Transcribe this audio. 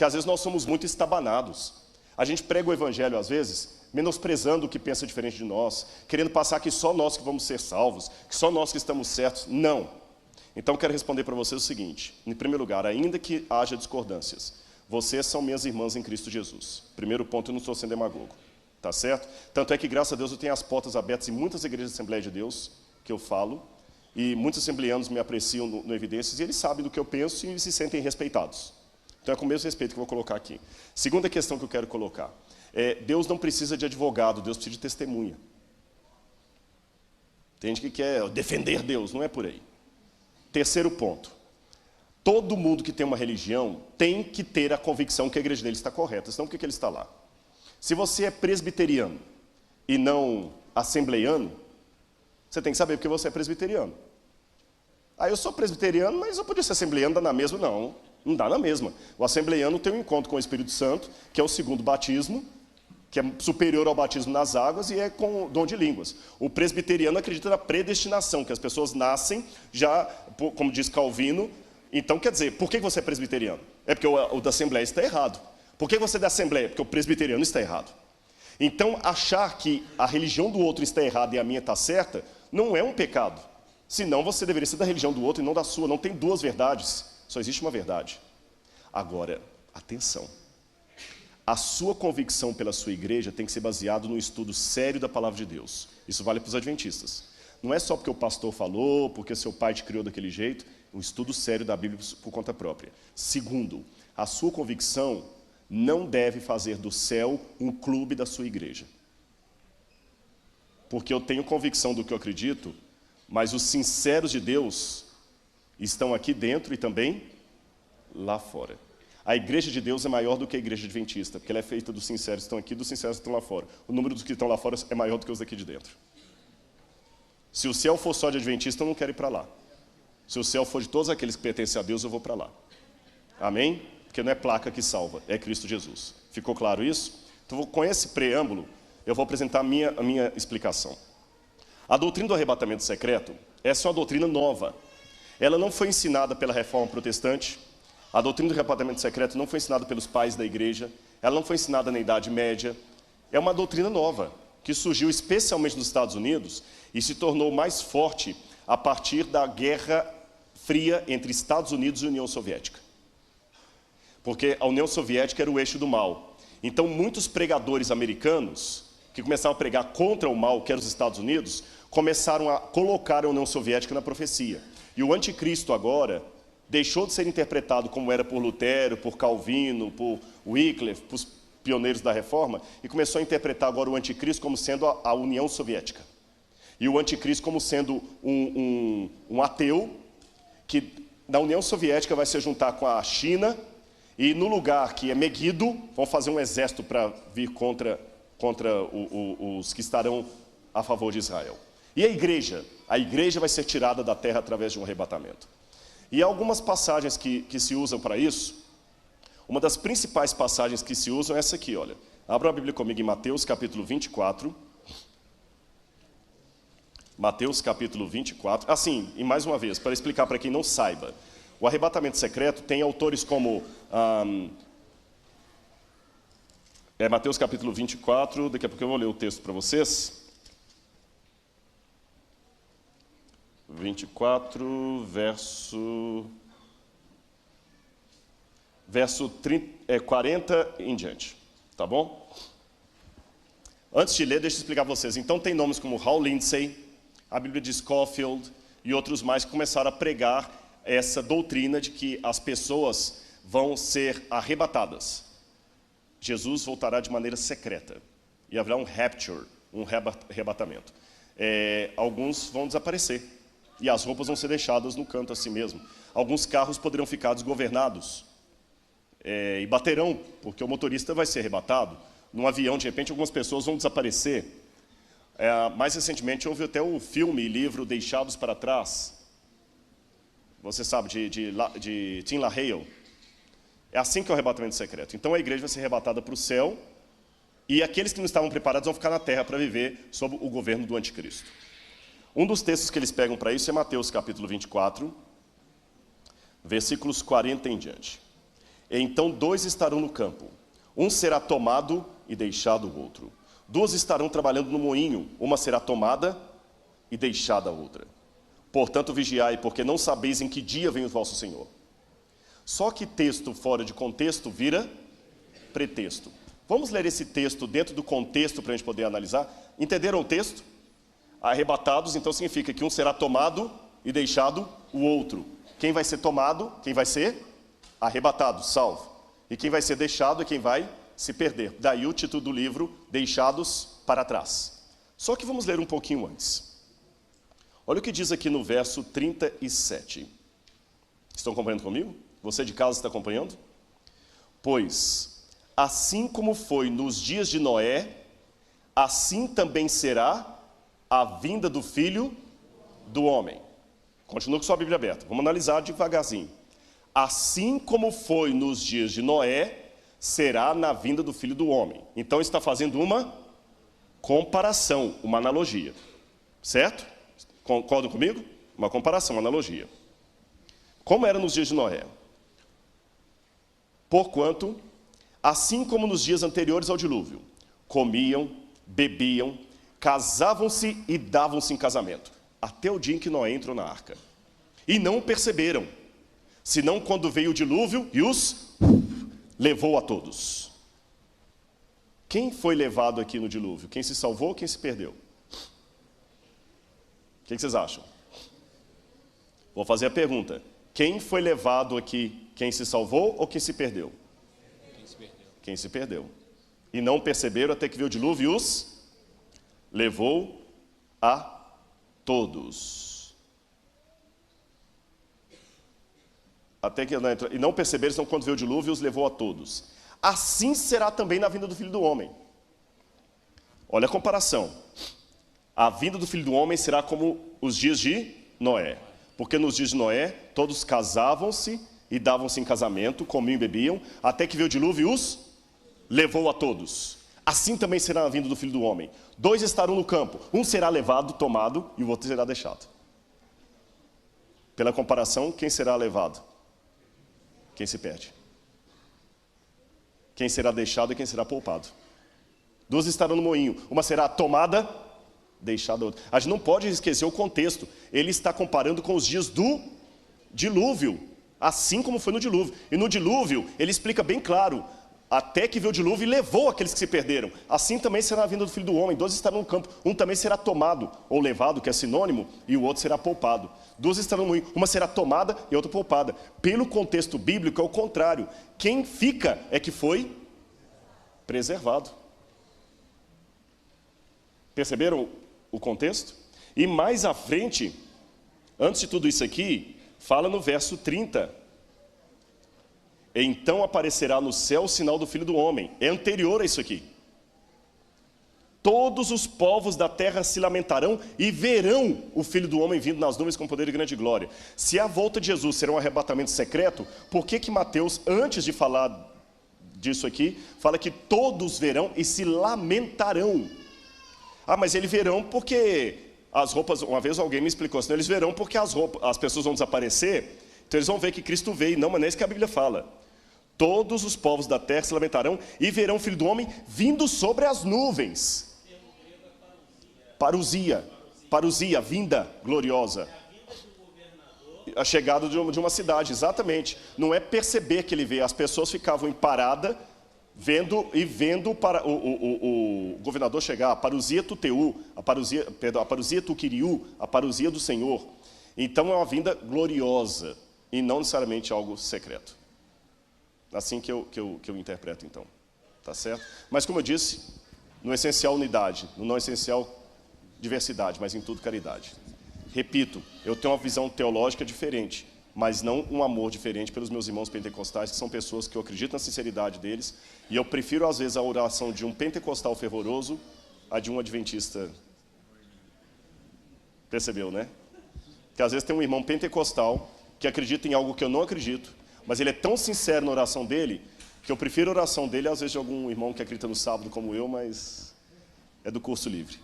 que às vezes nós somos muito estabanados. A gente prega o evangelho às vezes, menosprezando o que pensa diferente de nós, querendo passar que só nós que vamos ser salvos, que só nós que estamos certos. Não. Então quero responder para vocês o seguinte: em primeiro lugar, ainda que haja discordâncias, vocês são minhas irmãs em Cristo Jesus. Primeiro ponto, eu não estou sendo demagogo, tá certo? Tanto é que, graças a Deus, eu tenho as portas abertas em muitas igrejas de Assembleia de Deus, que eu falo, e muitos assembleanos me apreciam no Evidências, e eles sabem do que eu penso e se sentem respeitados. Então é com o mesmo respeito que eu vou colocar aqui. Segunda questão que eu quero colocar: Deus não precisa de advogado, Deus precisa de testemunha. Tem gente que quer defender Deus, não é por aí. Terceiro ponto: todo mundo que tem uma religião tem que ter a convicção que a igreja dele está correta, senão por que ele está lá? Se você é presbiteriano e não assembleiano, você tem que saber porque você é presbiteriano. Eu sou presbiteriano, mas eu podia ser assembleiano, dá na mesma? Não, não dá na mesma. O assembleiano tem um encontro com o Espírito Santo, que é o segundo batismo, que é superior ao batismo nas águas e é com dom de línguas. O presbiteriano acredita na predestinação, que as pessoas nascem já, como diz Calvino. Então, quer dizer, por que você é presbiteriano? É porque o da Assembleia está errado. Por que você é da Assembleia? Porque o presbiteriano está errado. Então, achar que a religião do outro está errada e a minha está certa, não é um pecado. Senão, você deveria ser da religião do outro e não da sua. Não tem duas verdades, só existe uma verdade. Agora, atenção. A sua convicção pela sua igreja tem que ser baseado num estudo sério da palavra de Deus. Isso vale para os adventistas. Não é só porque o pastor falou, porque seu pai te criou daquele jeito. Um estudo sério da Bíblia por conta própria. Segundo, a sua convicção não deve fazer do céu um clube da sua igreja. Porque eu tenho convicção do que eu acredito, mas os sinceros de Deus estão aqui dentro e também lá fora. A igreja de Deus é maior do que a igreja adventista, porque ela é feita dos sinceros que estão aqui e dos sinceros que estão lá fora. O número dos que estão lá fora é maior do que os daqui de dentro. Se o céu for só de adventista, eu não quero ir para lá. Se o céu for de todos aqueles que pertencem a Deus, eu vou para lá. Amém? Porque não é placa que salva, é Cristo Jesus. Ficou claro isso? Então, com esse preâmbulo, eu vou apresentar a minha explicação. A doutrina do arrebatamento secreto, essa é uma doutrina nova. Ela não foi ensinada pela Reforma Protestante. A doutrina do arrebatamento secreto não foi ensinada pelos pais da igreja. Ela não foi ensinada na Idade Média. É uma doutrina nova, que surgiu especialmente nos Estados Unidos e se tornou mais forte a partir da Guerra Fria entre Estados Unidos e União Soviética. Porque a União Soviética era o eixo do mal. Então, muitos pregadores americanos, que começaram a pregar contra o mal, que era os Estados Unidos, começaram a colocar a União Soviética na profecia. E o anticristo agora deixou de ser interpretado como era por Lutero, por Calvino, por Wycliffe, por os pioneiros da Reforma, e começou a interpretar agora o anticristo como sendo a União Soviética. E o anticristo como sendo um ateu, que na União Soviética vai se juntar com a China, e no lugar que é Megiddo, vão fazer um exército para vir contra os que estarão a favor de Israel. E a igreja vai ser tirada da terra através de um arrebatamento. E há algumas passagens que se usam para isso. Uma das principais passagens que se usam é essa aqui, olha. Abra a Bíblia comigo em Mateus capítulo 24. Mateus capítulo 24. Assim, e mais uma vez, para explicar para quem não saiba, o arrebatamento secreto tem autores como Mateus capítulo 24, daqui a pouco eu vou ler o texto para vocês. 24, verso 40 em diante, tá bom? Antes de ler, deixa eu explicar para vocês. Então tem nomes como Hal Lindsey, a Bíblia de Scofield e outros mais que começaram a pregar essa doutrina de que as pessoas vão ser arrebatadas. Jesus voltará de maneira secreta e haverá um rapture, um arrebatamento. Alguns vão desaparecer e as roupas vão ser deixadas no canto assim mesmo. Alguns carros poderão ficar desgovernados e baterão, porque o motorista vai ser arrebatado. Num avião, de repente, algumas pessoas vão desaparecer. Mais recentemente, houve até o filme e livro Deixados para Trás. Você sabe, de Tim LaHaye. É assim que é o arrebatamento secreto. Então a igreja vai ser arrebatada para o céu e aqueles que não estavam preparados vão ficar na terra para viver sob o governo do anticristo. Um dos textos que eles pegam para isso é Mateus capítulo 24, versículos 40 em diante. Então 2 estarão no campo, um será tomado e deixado o outro. 2 estarão trabalhando no moinho, uma será tomada e deixada a outra. Portanto, vigiai, porque não sabeis em que dia vem o vosso Senhor. Só que texto fora de contexto vira pretexto. Vamos ler esse texto dentro do contexto para a gente poder analisar. Entenderam o texto? Arrebatados, então significa que um será tomado e deixado o outro. Quem vai ser tomado, quem vai ser arrebatado, salvo. E quem vai ser deixado é quem vai se perder. Daí o título do livro, Deixados para Trás. Só que vamos ler um pouquinho antes. Olha o que diz aqui no verso 37. Estão acompanhando comigo? Você de casa está acompanhando? Pois, assim como foi nos dias de Noé, assim também será a vinda do Filho do Homem. Continua com sua Bíblia aberta. Vamos analisar devagarzinho. Assim como foi nos dias de Noé, será na vinda do Filho do Homem. Então está fazendo uma comparação, uma analogia. Certo? Concordam comigo? Uma comparação, uma analogia. Como era nos dias de Noé? Porquanto, assim como nos dias anteriores ao dilúvio, comiam, bebiam, casavam-se e davam-se em casamento, até o dia em que Noé entrou na arca. E não perceberam, senão quando veio o dilúvio e os levou a todos. Quem foi levado aqui no dilúvio? Quem se salvou ou quem se perdeu? O que vocês acham? Vou fazer a pergunta. Quem foi levado aqui? Quem se salvou ou quem se perdeu? Quem se perdeu. Quem se perdeu. E não perceberam até que veio o dilúvio e os levou a todos. Até que e não perceberam, senão quando veio o dilúvio e os levou a todos. Assim será também na vinda do Filho do Homem. Olha a comparação. A vinda do Filho do Homem será como os dias de Noé. Porque nos dias de Noé, todos casavam-se e davam-se em casamento, comiam e bebiam, até que veio o dilúvio e os levou a todos. Assim também será a vinda do Filho do Homem. 2 estarão no campo, um será levado, tomado, e o outro será deixado. Pela comparação, quem será levado? Quem se perde. Quem será deixado e quem será poupado. 2 estarão no moinho, uma será tomada, deixada a outra. A gente não pode esquecer o contexto. Ele está comparando com os dias do dilúvio, assim como foi no dilúvio. E no dilúvio, ele explica bem claro, até que veio o dilúvio e levou aqueles que se perderam. Assim também será a vinda do Filho do Homem. 2 estarão no campo, um também será tomado, ou levado, que é sinônimo, e o outro será poupado. 2 estarão no moinho, uma será tomada e outra poupada. Pelo contexto bíblico é o contrário. Quem fica é que foi preservado. Perceberam o contexto? E mais à frente, antes de tudo isso aqui, fala no verso 30. Então aparecerá no céu o sinal do Filho do Homem. É anterior a isso aqui. Todos os povos da terra se lamentarão e verão o Filho do Homem vindo nas nuvens com poder e grande glória. Se a volta de Jesus será um arrebatamento secreto, por que Mateus, antes de falar disso aqui, fala que todos verão e se lamentarão? Ah, mas eles verão porque as roupas... Uma vez alguém me explicou assim, eles verão porque as pessoas vão desaparecer, então eles vão ver que Cristo veio. Não, mas não é isso que a Bíblia fala. Todos os povos da terra se lamentarão e verão o Filho do Homem vindo sobre as nuvens. Parousia, vinda gloriosa. A chegada de uma cidade, exatamente. Não é perceber que ele veio. As pessoas ficavam em parada, vendo para o governador chegar. A parousia tuteu, a parousia tuquiriu, a parousia do Senhor. Então é uma vinda gloriosa e não necessariamente algo secreto. Assim que eu interpreto, então. Tá certo? Mas como eu disse, no essencial unidade, no não essencial diversidade, mas em tudo caridade. Repito, eu tenho uma visão teológica diferente, mas não um amor diferente pelos meus irmãos pentecostais, que são pessoas que eu acredito na sinceridade deles, e eu prefiro às vezes a oração de um pentecostal fervoroso a de um adventista. Percebeu, né? Porque às vezes tem um irmão pentecostal que acredita em algo que eu não acredito, mas ele é tão sincero na oração dele, que eu prefiro a oração dele às vezes de algum irmão que acredita no sábado como eu, mas é do curso livre.